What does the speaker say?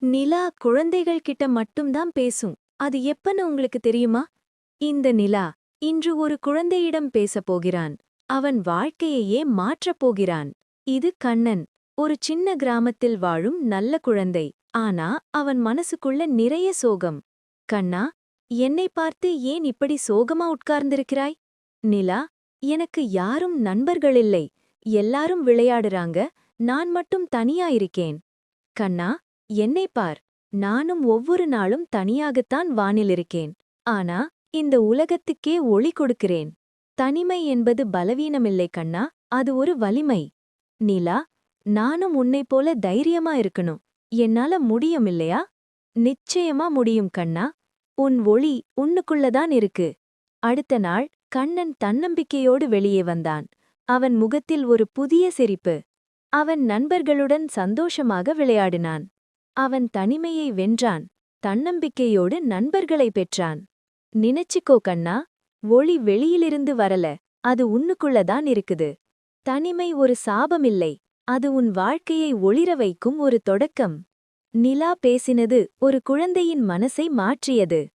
நிலா குழந்தைகள் கிட்ட மட்டும்தான் பேசும். அது எப்பன்னு உங்களுக்கு தெரியுமா? இந்த நிலா இன்று ஒரு குழந்தையிடம் பேசப் போகிறான். அவன் வாழ்க்கையையே மாற்றப் போகிறான். இது கண்ணன். ஒரு சின்ன கிராமத்தில் வாழும் நல்ல குழந்தை. ஆனா அவன் மனசுக்குள்ள நிறைய சோகம். கண்ணா, என்னை பார்த்து ஏன் இப்படி சோகமா உட்கார்ந்திருக்கிறாய்? நிலா, எனக்கு யாரும் நண்பர்களில்லை. எல்லாரும் விளையாடுறாங்க. நான் மட்டும் தனியா இருக்கேன். கண்ணா, என்னைப் பார். நானும் ஒவ்வொரு நாளும் தனியாகத்தான் வானிலிருக்கேன். ஆனா இந்த உலகத்துக்கே ஒளி கொடுக்கிறேன். தனிமை என்பது பலவீனமில்லை கண்ணா, அது ஒரு வலிமை. நிலா, நானும் உன்னைப் போல தைரியமா இருக்கணும். என்னால முடியும் இல்லையா? நிச்சயமா முடியும் கண்ணா. உன் ஒளி உன்னுக்குள்ளதான் இருக்கு. அடுத்த நாள் கண்ணன் தன்னம்பிக்கையோடு வெளியே வந்தான். அவன் முகத்தில் ஒரு புதிய சிரிப்பு. அவன் நண்பர்களுடன் சந்தோஷமாக விளையாடினான். அவன் தனிமையை வென்றான். தன்னம்பிக்கையோடு நண்பர்களை பெற்றான். நினைச்சுக்கோ கண்ணா, ஒளி வெளியிலிருந்து வரல, அது உன்னுக்குள்ளதான் இருக்குது. தனிமை ஒரு சாபமில்லை, அது உன் வாழ்க்கையை ஒளிர வைக்கும் ஒரு தொடக்கம். நிலா பேசினது ஒரு குழந்தையின் மனசை மாற்றியது.